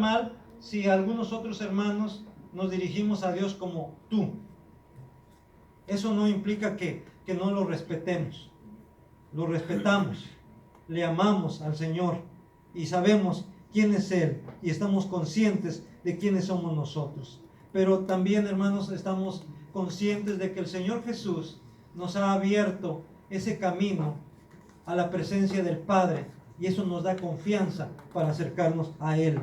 mal si algunos otros hermanos nos dirigimos a Dios como tú. Eso no implica que no lo respetemos. Lo respetamos, le amamos al Señor y sabemos quién es Él y estamos conscientes de quiénes somos nosotros. Pero también, hermanos, estamos conscientes de que el Señor Jesús nos ha abierto ese camino a la presencia del Padre y eso nos da confianza para acercarnos a Él.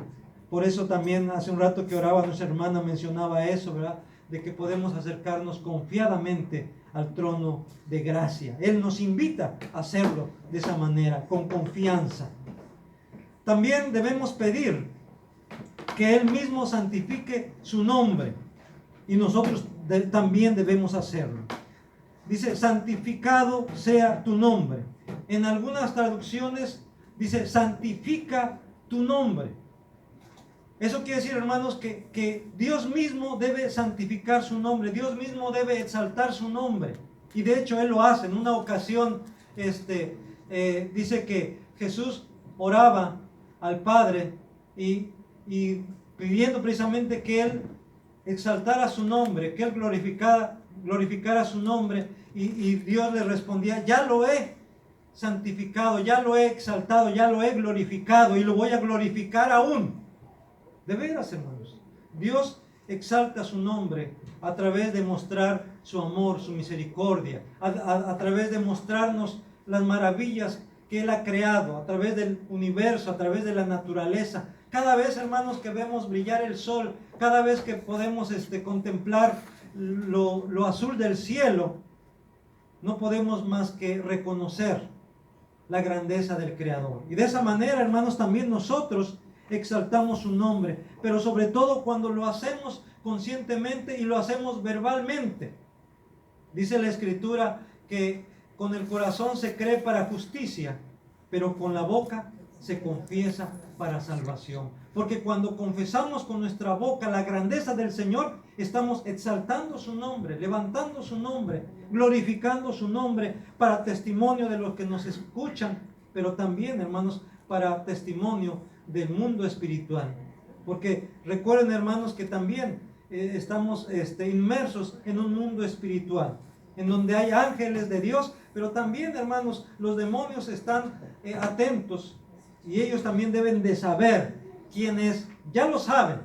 Por eso también hace un rato que oraba nuestra hermana mencionaba eso, ¿verdad? De que podemos acercarnos confiadamente al trono de gracia. Él nos invita a hacerlo de esa manera, con confianza. También debemos pedir que Él mismo santifique su nombre y nosotros también debemos hacerlo. Dice, santificado sea tu nombre. En algunas traducciones dice, santifica tu nombre. Eso quiere decir, hermanos, que Dios mismo debe santificar su nombre. Dios mismo debe exaltar su nombre. Y de hecho Él lo hace. En una ocasión dice que Jesús oraba al Padre y pidiendo precisamente que Él exaltara su nombre, que Él glorificara su nombre. Y Dios le respondía, ya lo he santificado, ya lo he exaltado, ya lo he glorificado y lo voy a glorificar aún. De veras, hermanos, Dios exalta su nombre a través de mostrar su amor, su misericordia, a través de mostrarnos las maravillas que Él ha creado, a través del universo, a través de la naturaleza. Cada vez, hermanos, que vemos brillar el sol, cada vez que podemos contemplar lo azul del cielo, no podemos más que reconocer la grandeza del Creador. Y de esa manera, hermanos, también nosotros exaltamos su nombre, pero sobre todo cuando lo hacemos conscientemente y lo hacemos verbalmente. Dice la Escritura que con el corazón se cree para justicia, pero con la boca se confiesa para salvación. Porque cuando confesamos con nuestra boca la grandeza del Señor, estamos exaltando su nombre, levantando su nombre, glorificando su nombre para testimonio de los que nos escuchan, pero también, hermanos, para testimonio del mundo espiritual. Porque recuerden, hermanos, que también estamos inmersos en un mundo espiritual, en donde hay ángeles de Dios, pero también, hermanos, los demonios están atentos y ellos también deben de saber quién es, ya lo saben,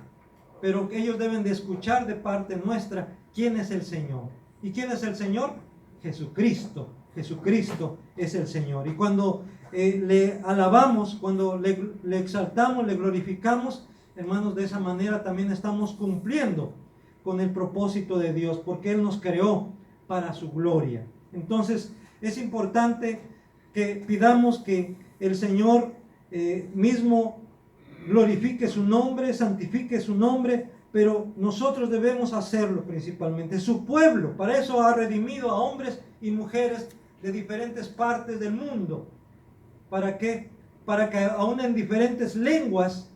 pero ellos deben de escuchar de parte nuestra quién es el Señor. ¿Y quién es el Señor? Jesucristo. Jesucristo es el Señor. Y cuando le alabamos, cuando le exaltamos, le glorificamos, hermanos, de esa manera también estamos cumpliendo con el propósito de Dios, porque Él nos creó para su gloria. Entonces es importante que pidamos que el Señor mismo glorifique su nombre, santifique su nombre, pero nosotros debemos hacerlo principalmente. Su pueblo, para eso ha redimido a hombres y mujeres de diferentes partes del mundo. ¿Para qué? Para que aún en diferentes lenguas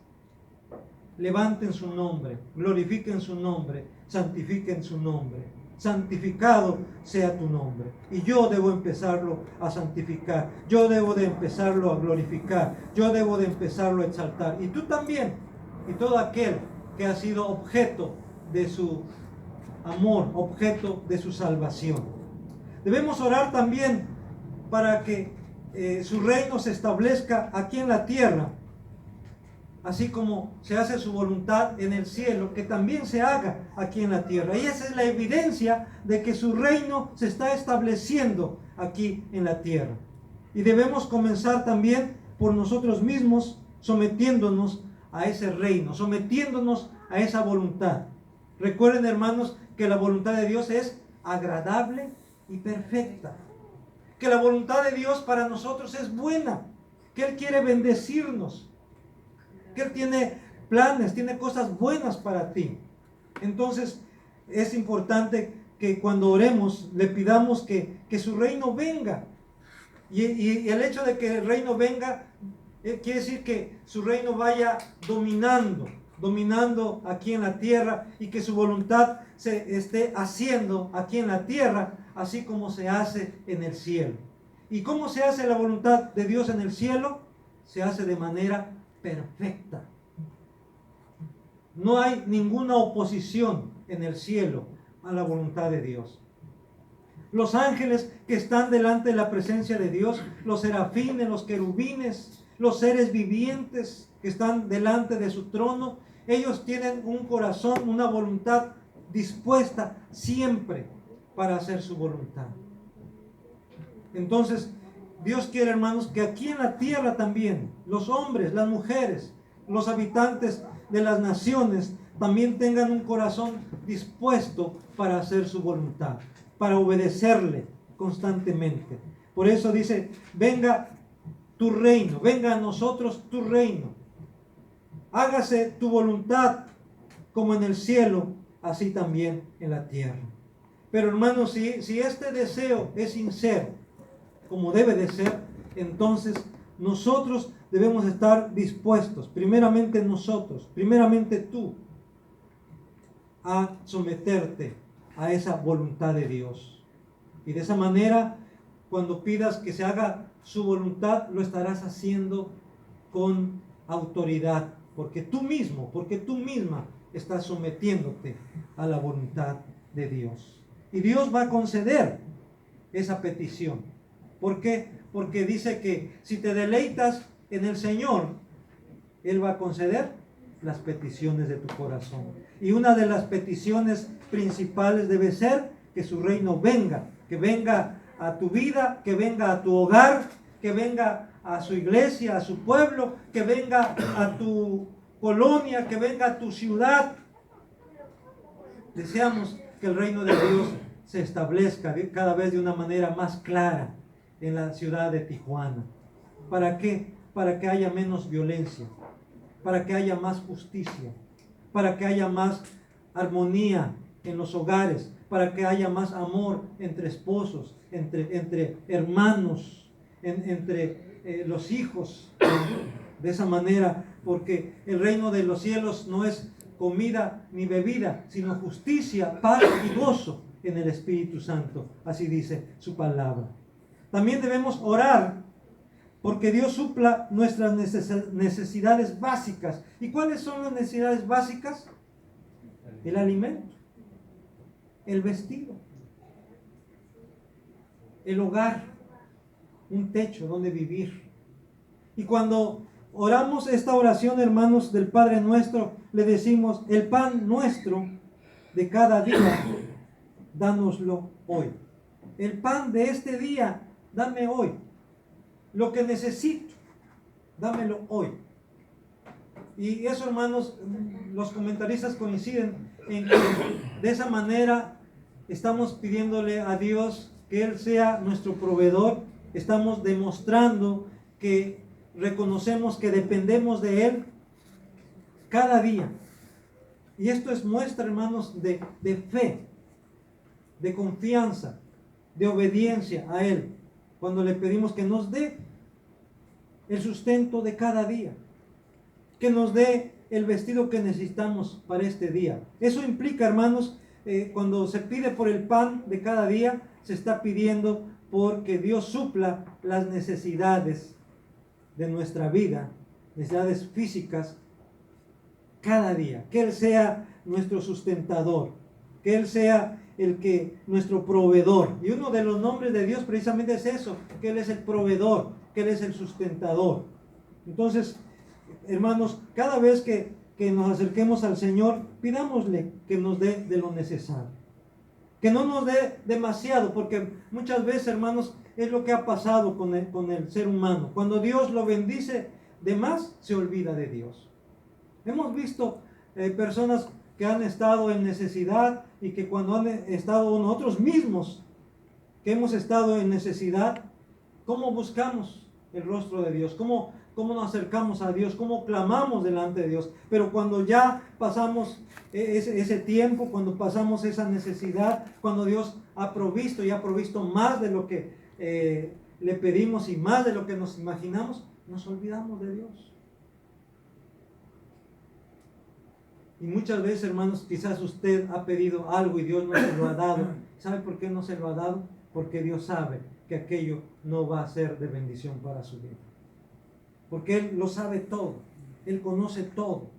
levanten su nombre, glorifiquen su nombre, santifiquen su nombre. Santificado sea tu nombre. Y yo debo empezarlo a santificar. Yo debo de empezarlo a glorificar. Yo debo de empezarlo a exaltar. Y tú también. Y todo aquel que ha sido objeto de su amor, objeto de su salvación. Debemos orar también para que su reino se establezca aquí en la tierra, así como se hace su voluntad en el cielo, que también se haga aquí en la tierra. Y esa es la evidencia de que su reino se está estableciendo aquí en la tierra. Y debemos comenzar también por nosotros mismos, sometiéndonos a ese reino, sometiéndonos a esa voluntad. Recuerden, hermanos, que la voluntad de Dios es agradable y perfecta. Que la voluntad de Dios para nosotros es buena, que Él quiere bendecirnos, que Él tiene planes, tiene cosas buenas para ti. Entonces es importante que cuando oremos le pidamos que su reino venga. Y el hecho de que el reino venga quiere decir que su reino vaya dominando aquí en la tierra, y que su voluntad se esté haciendo aquí en la tierra, así como se hace en el cielo. ¿Y cómo se hace la voluntad de Dios en el cielo? Se hace de manera perfecta. No hay ninguna oposición en el cielo a la voluntad de Dios. Los ángeles que están delante de la presencia de Dios, los serafines, los querubines, los seres vivientes que están delante de su trono, ellos tienen un corazón, una voluntad dispuesta siempre para hacer su voluntad. Entonces, Dios quiere, hermanos, que aquí en la tierra también, los hombres, las mujeres, los habitantes de las naciones, también tengan un corazón dispuesto para hacer su voluntad, para obedecerle constantemente. Por eso dice, venga tu reino, venga a nosotros tu reino. Hágase tu voluntad como en el cielo, así también en la tierra. Pero hermanos, si este deseo es sincero, como debe de ser, entonces nosotros debemos estar dispuestos, primeramente nosotros, primeramente tú, a someterte a esa voluntad de Dios. Y de esa manera, cuando pidas que se haga su voluntad, lo estarás haciendo con autoridad, porque tú misma estás sometiéndote a la voluntad de Dios. Y Dios va a conceder esa petición. ¿Por qué? Porque dice que si te deleitas en el Señor, Él va a conceder las peticiones de tu corazón. Y una de las peticiones principales debe ser que su reino venga, que venga a tu vida, que venga a tu hogar, que venga a su iglesia, a su pueblo, que venga a tu colonia, que venga a tu ciudad. Deseamos que el reino de Dios se establezca cada vez de una manera más clara en la ciudad de Tijuana. ¿Para qué? Para que haya menos violencia, para que haya más justicia, para que haya más armonía en los hogares, para que haya más amor entre esposos, entre hermanos, entre los hijos. De esa manera, porque el reino de los cielos no es comida ni bebida, sino justicia, paz y gozo en el Espíritu Santo. Así dice su palabra. También debemos orar porque Dios supla nuestras necesidades básicas. ¿Y cuáles son las necesidades básicas? El alimento, el vestido, el hogar, un techo donde vivir. Y cuando oramos esta oración, hermanos, del Padre Nuestro, le decimos, el pan nuestro de cada día, dánoslo hoy. El pan de este día, dame hoy. Lo que necesito, dámelo hoy. Y eso, hermanos, los comentaristas coinciden en que de esa manera estamos pidiéndole a Dios que Él sea nuestro proveedor. Estamos demostrando que reconocemos que dependemos de Él cada día. Y esto es muestra, hermanos, de fe, de confianza, de obediencia a Él, cuando le pedimos que nos dé el sustento de cada día, que nos dé el vestido que necesitamos para este día. Eso implica, hermanos, cuando se pide por el pan de cada día, se está pidiendo porque Dios supla las necesidades de nuestra vida, necesidades físicas, cada día. Que Él sea nuestro sustentador, que Él sea nuestro proveedor. Y uno de los nombres de Dios precisamente es eso, que Él es el proveedor, que Él es el sustentador. Entonces, hermanos, cada vez que nos acerquemos al Señor, pidámosle que nos dé de lo necesario. Que no nos dé demasiado, porque muchas veces, hermanos, es lo que ha pasado con el ser humano. Cuando Dios lo bendice de más, se olvida de Dios. Hemos visto personas que han estado en necesidad y que cuando han estado nosotros mismos, que hemos estado en necesidad, ¿cómo buscamos el rostro de Dios? ¿Cómo nos acercamos a Dios? ¿Cómo clamamos delante de Dios? Pero cuando ya pasamos ese tiempo, cuando pasamos esa necesidad, cuando Dios ha provisto y ha provisto más de lo que le pedimos y más de lo que nos imaginamos, nos olvidamos de Dios. Y muchas veces, hermanos, quizás usted ha pedido algo y Dios no se lo ha dado. ¿Sabe por qué no se lo ha dado? Porque Dios sabe que aquello no va a ser de bendición para su vida. Porque Él lo sabe todo. Él conoce todo.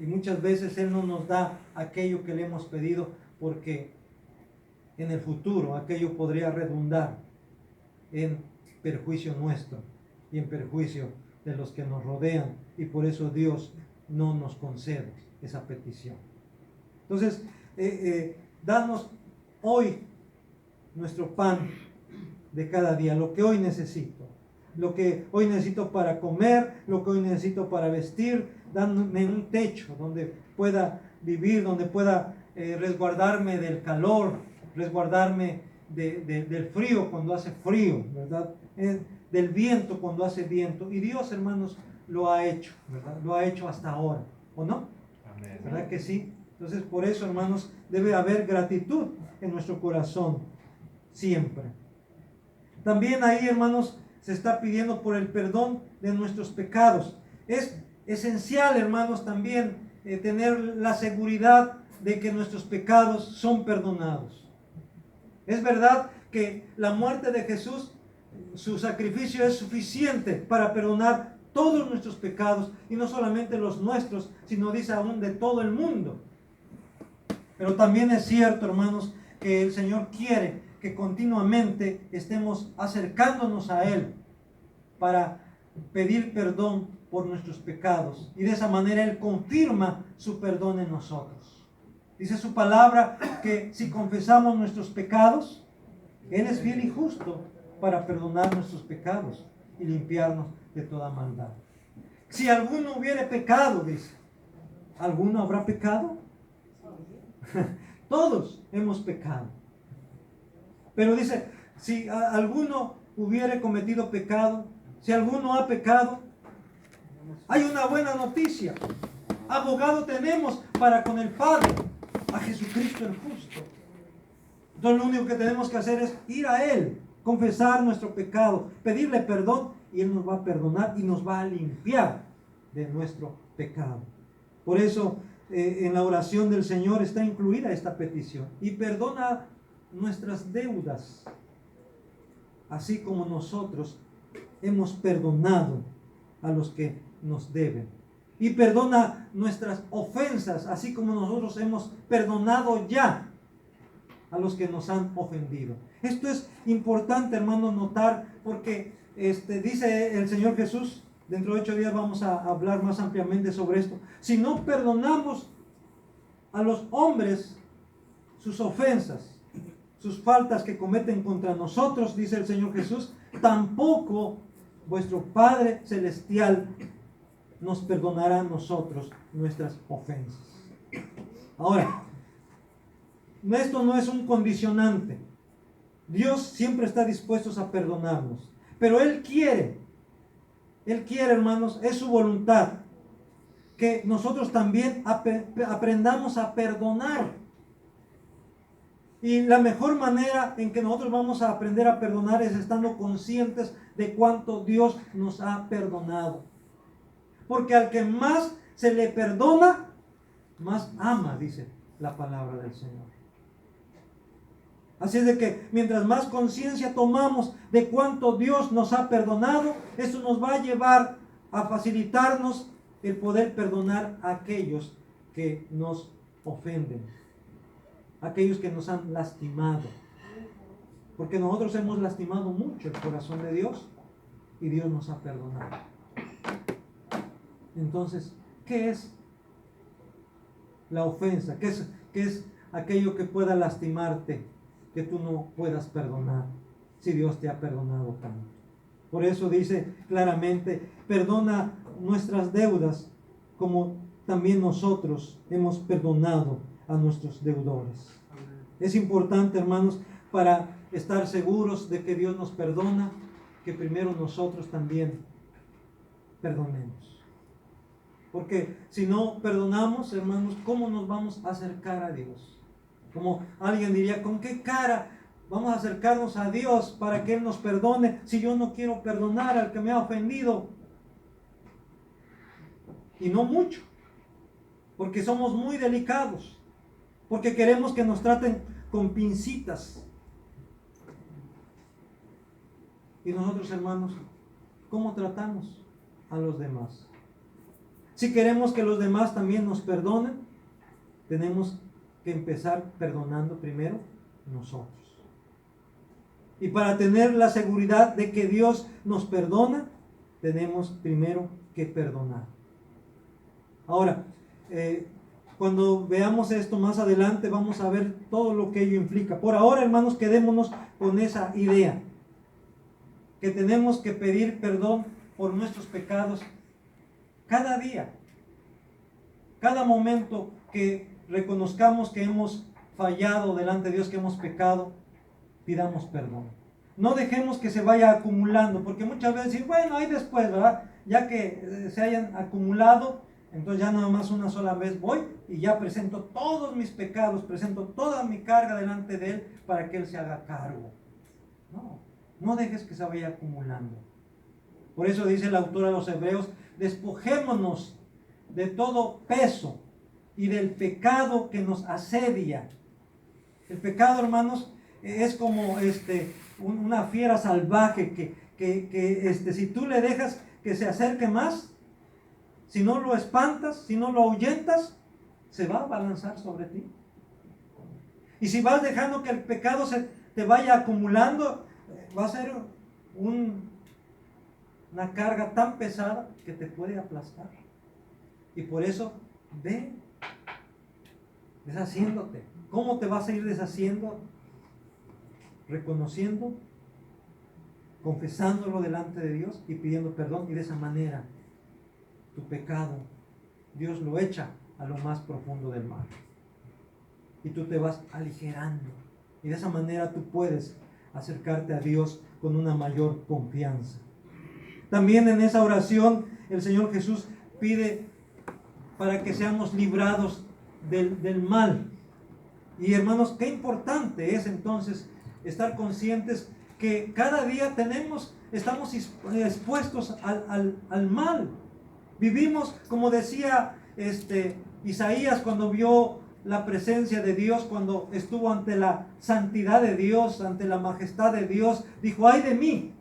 Y muchas veces Él no nos da aquello que le hemos pedido porque en el futuro aquello podría redundar en perjuicio nuestro y en perjuicio de los que nos rodean, y por eso Dios no nos concede esa petición. Entonces, danos hoy nuestro pan de cada día, lo que hoy necesito, lo que hoy necesito para comer, lo que hoy necesito para vestir. Dame un techo donde pueda vivir, donde pueda resguardarme del calor, resguardarme del frío cuando hace frío, ¿verdad? Del viento cuando hace viento. Y Dios, hermanos, lo ha hecho, ¿verdad? Lo ha hecho hasta ahora, ¿o no? Amén. ¿Verdad que sí? Entonces, por eso, hermanos, debe haber gratitud en nuestro corazón siempre. También ahí, hermanos, se está pidiendo por el perdón de nuestros pecados. Es esencial, hermanos, también tener la seguridad de que nuestros pecados son perdonados. Es verdad que la muerte de Jesús, su sacrificio es suficiente para perdonar todos nuestros pecados, y no solamente los nuestros, sino dice aún de todo el mundo. Pero también es cierto, hermanos, que el Señor quiere que continuamente estemos acercándonos a Él para pedir perdón por nuestros pecados, y de esa manera Él confirma su perdón en nosotros. Dice su palabra que si confesamos nuestros pecados, Él es fiel y justo para perdonar nuestros pecados y limpiarnos de toda maldad. Si alguno hubiere pecado, dice, ¿alguno habrá pecado? Todos hemos pecado. Pero dice, si alguno hubiere cometido pecado, si alguno ha pecado, hay una buena noticia. Abogado tenemos para con el Padre, a Jesucristo el justo. Entonces lo único que tenemos que hacer es ir a Él, confesar nuestro pecado, pedirle perdón, y Él nos va a perdonar y nos va a limpiar de nuestro pecado. Por eso en la oración del Señor está incluida esta petición: y perdona nuestras deudas, así como nosotros hemos perdonado a los que nos deben. Y perdona nuestras ofensas, así como nosotros hemos perdonado ya a los que nos han ofendido. Esto es importante, hermanos, notar, porque dice el Señor Jesús, dentro de 8 días vamos a hablar más ampliamente sobre esto: si no perdonamos a los hombres sus ofensas, sus faltas que cometen contra nosotros, dice el Señor Jesús, tampoco vuestro Padre Celestial nos perdonará a nosotros nuestras ofensas. Ahora, esto no es un condicionante. Dios siempre está dispuesto a perdonarnos, pero Él quiere, hermanos, es su voluntad que nosotros también aprendamos a perdonar. Y la mejor manera en que nosotros vamos a aprender a perdonar es estando conscientes de cuánto Dios nos ha perdonado. Porque al que más se le perdona, más ama, dice la palabra del Señor. Así es de que mientras más conciencia tomamos de cuánto Dios nos ha perdonado, eso nos va a llevar a facilitarnos el poder perdonar a aquellos que nos ofenden, aquellos que nos han lastimado. Porque nosotros hemos lastimado mucho el corazón de Dios y Dios nos ha perdonado. Entonces, ¿qué es la ofensa? ¿Qué es aquello que pueda lastimarte, que tú no puedas perdonar, si Dios te ha perdonado tanto? Por eso dice claramente: perdona nuestras deudas como también nosotros hemos perdonado a nuestros deudores. Es importante, hermanos, para estar seguros de que Dios nos perdona, que primero nosotros también perdonemos. Porque si no perdonamos, hermanos, ¿cómo nos vamos a acercar a Dios? Como alguien diría, ¿con qué cara vamos a acercarnos a Dios para que Él nos perdone si yo no quiero perdonar al que me ha ofendido? Y no mucho, porque somos muy delicados, porque queremos que nos traten con pincitas. Y nosotros, hermanos, ¿cómo tratamos a los demás? Si queremos que los demás también nos perdonen, tenemos que empezar perdonando primero nosotros. Y para tener la seguridad de que Dios nos perdona, tenemos primero que perdonar. Ahora, cuando veamos esto más adelante, vamos a ver todo lo que ello implica. Por ahora, hermanos, quedémonos con esa idea, que tenemos que pedir perdón por nuestros pecados cada día, cada momento que reconozcamos que hemos fallado delante de Dios, que hemos pecado, pidamos perdón. No dejemos que se vaya acumulando, porque muchas veces decimos, bueno, ahí después, ¿verdad? Ya que se hayan acumulado, entonces ya nada más una sola vez voy y ya presento todos mis pecados, presento toda mi carga delante de Él para que Él se haga cargo. No dejes que se vaya acumulando. Por eso dice el autor a los Hebreos, despojémonos de todo peso y del pecado que nos asedia. El pecado, hermanos, es como una fiera salvaje que si tú le dejas que se acerque más, si no lo espantas, si no lo ahuyentas, se va a abalanzar sobre ti. Y si vas dejando que el pecado se te vaya acumulando, va a ser una carga tan pesada que te puede aplastar. Y por eso, ve deshaciéndote. ¿Cómo te vas a ir deshaciendo? Reconociendo, confesándolo delante de Dios y pidiendo perdón. Y de esa manera, tu pecado, Dios lo echa a lo más profundo del mar. Y tú te vas aligerando. Y de esa manera tú puedes acercarte a Dios con una mayor confianza. También en esa oración el Señor Jesús pide para que seamos librados del mal. Y hermanos, qué importante es entonces estar conscientes que cada día estamos expuestos al mal. Vivimos, como decía Isaías cuando vio la presencia de Dios, cuando estuvo ante la santidad de Dios, ante la majestad de Dios, dijo, ay de mí,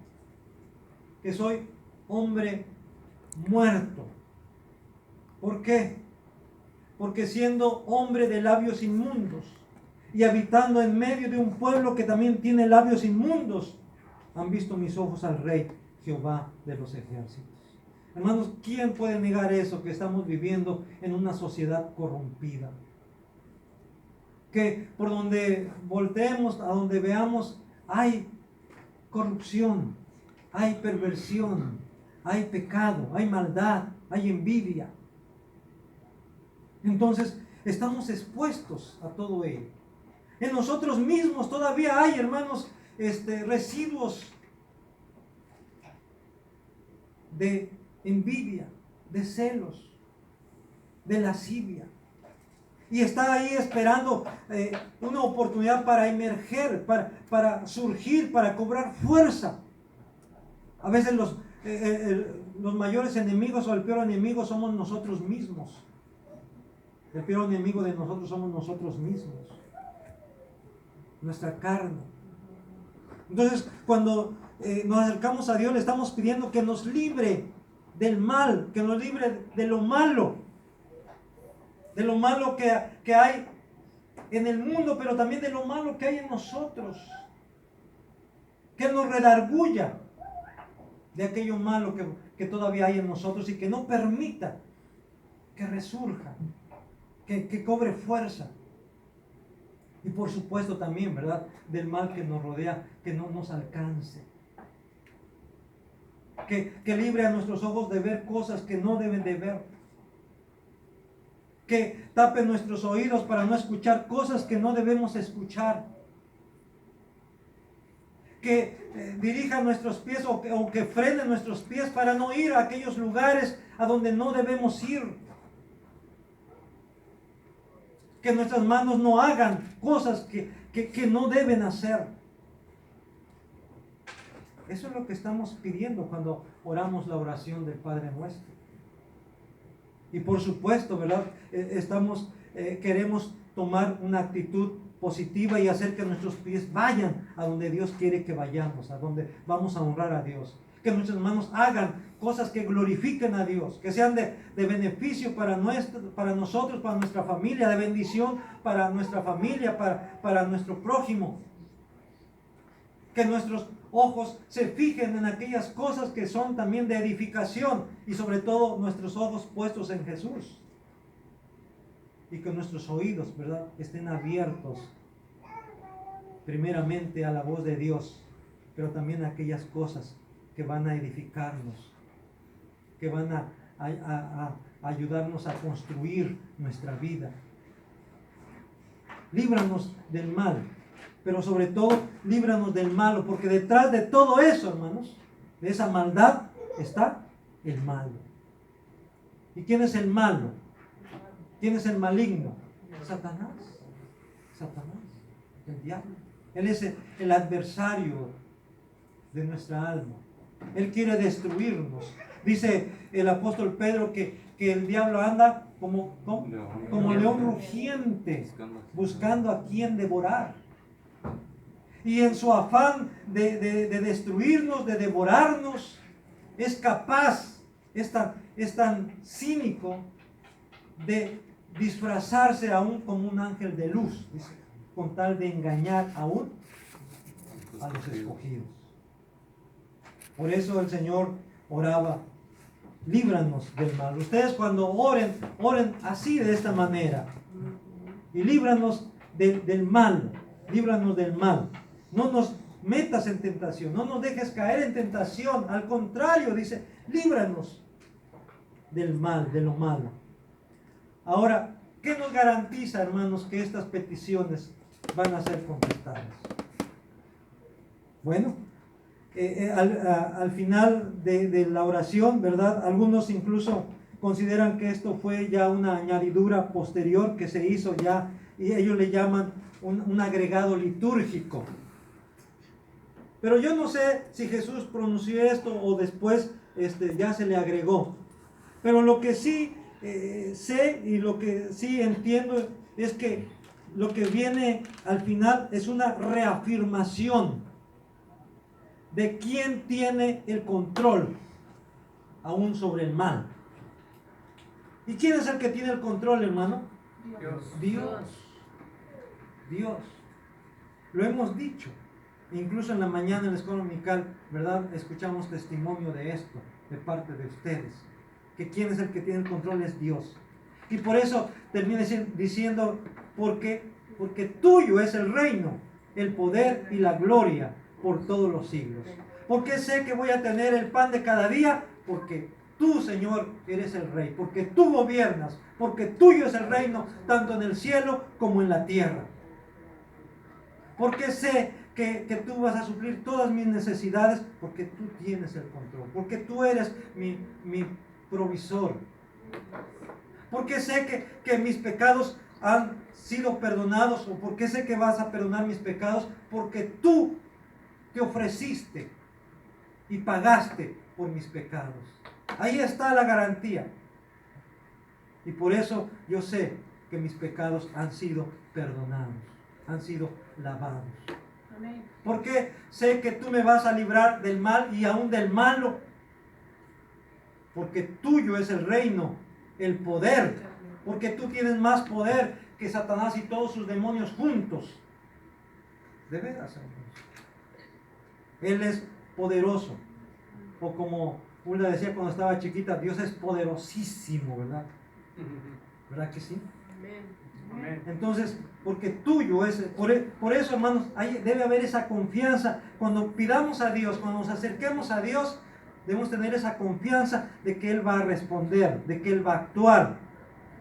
que soy hombre muerto. ¿Por qué? Porque siendo hombre de labios inmundos y habitando en medio de un pueblo que también tiene labios inmundos, han visto mis ojos al Rey, Jehová de los ejércitos. Hermanos, ¿quién puede negar eso? Que estamos viviendo en una sociedad corrompida. Que por donde volteemos, a donde veamos, hay corrupción, hay perversión, hay pecado, hay maldad, hay envidia. Entonces, estamos expuestos a todo ello. En nosotros mismos todavía hay, hermanos, residuos de envidia, de celos, de lascivia. Y está ahí esperando una oportunidad para emerger, para surgir, para cobrar fuerza. A veces los mayores enemigos o el peor enemigo somos nosotros mismos. El peor enemigo de nosotros somos nosotros mismos. Nuestra carne. Entonces, cuando nos acercamos a Dios, le estamos pidiendo que nos libre del mal, que nos libre de lo malo. De lo malo que hay en el mundo, pero también de lo malo que hay en nosotros. Que nos redarguya de aquello malo que todavía hay en nosotros y que no permita que resurja, que cobre fuerza. Y por supuesto también, ¿verdad?, del mal que nos rodea, que no nos alcance. Que libre a nuestros ojos de ver cosas que no deben de ver. Que tape nuestros oídos para no escuchar cosas que no debemos escuchar. Que dirija nuestros pies o que frene nuestros pies para no ir a aquellos lugares a donde no debemos ir. Que nuestras manos no hagan cosas que no deben hacer. Eso es lo que estamos pidiendo cuando oramos la oración del Padre Nuestro. Y por supuesto, ¿verdad? Queremos tomar una actitud positiva y hacer que nuestros pies vayan a donde Dios quiere que vayamos, a donde vamos a honrar a Dios. que nuestros hermanos hagan cosas que glorifiquen a Dios, que sean de beneficio para nosotros, para nuestra familia, de bendición para nuestra familia, para nuestro prójimo. Que nuestros ojos se fijen en aquellas cosas que son también de edificación y sobre todo nuestros ojos puestos en Jesús. Y que nuestros oídos, ¿verdad?, estén abiertos primeramente a la voz de Dios, pero también a aquellas cosas que van a edificarnos, que van a ayudarnos a construir nuestra vida. Líbranos del mal, pero sobre todo líbranos del malo, porque detrás de todo eso, hermanos, de esa maldad está el malo. ¿Y quién es el malo? ¿Quién es el maligno? Satanás. Satanás, el diablo. Él es el adversario de nuestra alma. Él quiere destruirnos. Dice el apóstol Pedro que el diablo anda como león rugiente, buscando a quien devorar. Y en su afán de destruirnos, de devorarnos, es capaz, es tan cínico de disfrazarse aún como un ángel de luz, dice, con tal de engañar aún a los escogidos. Por eso el Señor oraba: líbranos del mal. Ustedes cuando oren así, de esta manera: y líbranos del mal, líbranos del mal. No nos metas en tentación, no nos dejes caer en tentación. Al contrario, dice, líbranos del mal, de lo malo. Ahora, ¿qué nos garantiza, hermanos, que estas peticiones van a ser contestadas? Bueno, al final de la oración, ¿verdad?, algunos incluso consideran que esto fue ya una añadidura posterior que se hizo ya, y ellos le llaman un agregado litúrgico. Pero yo no sé si Jesús pronunció esto o después ya se le agregó. Pero lo que sí sé y lo que sí entiendo es que lo que viene al final es una reafirmación de quién tiene el control aún sobre el mal. ¿Y quién es el que tiene el control, hermano? Dios. Lo hemos dicho. Incluso en la mañana en la escuela dominical, ¿verdad?, escuchamos testimonio de esto de parte de ustedes. Que quién es el que tiene el control es Dios. Y por eso termina diciendo, porque tuyo es el reino, el poder y la gloria por todos los siglos. Porque sé que voy a tener el pan de cada día, porque tú, Señor, eres el rey, porque tú gobiernas, porque tuyo es el reino, tanto en el cielo como en la tierra. Porque sé que tú vas a suplir todas mis necesidades, porque tú tienes el control, porque tú eres mi provisor. Porque sé que mis pecados han sido perdonados, o porque sé que vas a perdonar mis pecados, porque tú te ofreciste y pagaste por mis pecados. Ahí está la garantía. Y por eso yo sé que mis pecados han sido perdonados, han sido lavados. Amén. Porque sé que tú me vas a librar del mal y aún del malo. Porque tuyo es el reino, el poder. Porque tú tienes más poder que Satanás y todos sus demonios juntos. De veras, hermanos. Él es poderoso. O como Hulda decía cuando estaba chiquita, Dios es poderosísimo, ¿verdad? ¿Verdad que sí? Amén. Entonces, porque tuyo es, por eso, hermanos, debe haber esa confianza. Cuando pidamos a Dios, cuando nos acerquemos a Dios, debemos tener esa confianza de que Él va a responder, de que Él va a actuar,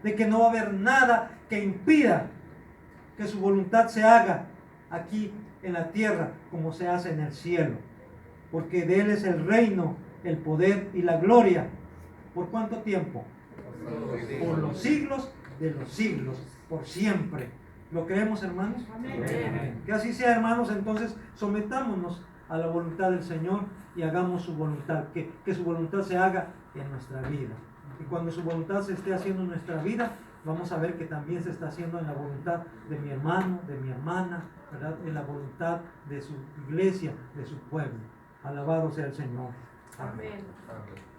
de que no va a haber nada que impida que su voluntad se haga aquí en la tierra como se hace en el cielo. Porque de Él es el reino, el poder y la gloria. ¿Por cuánto tiempo? Por los siglos de los siglos, por siempre. ¿Lo creemos, hermanos? Amén. Que así sea, hermanos. Entonces sometámonos a la voluntad del Señor y hagamos su voluntad, que su voluntad se haga en nuestra vida. Y cuando su voluntad se esté haciendo en nuestra vida, vamos a ver que también se está haciendo en la voluntad de mi hermano, de mi hermana, ¿verdad?, en la voluntad de su iglesia, de su pueblo. Alabado sea el Señor. Amén. Amén.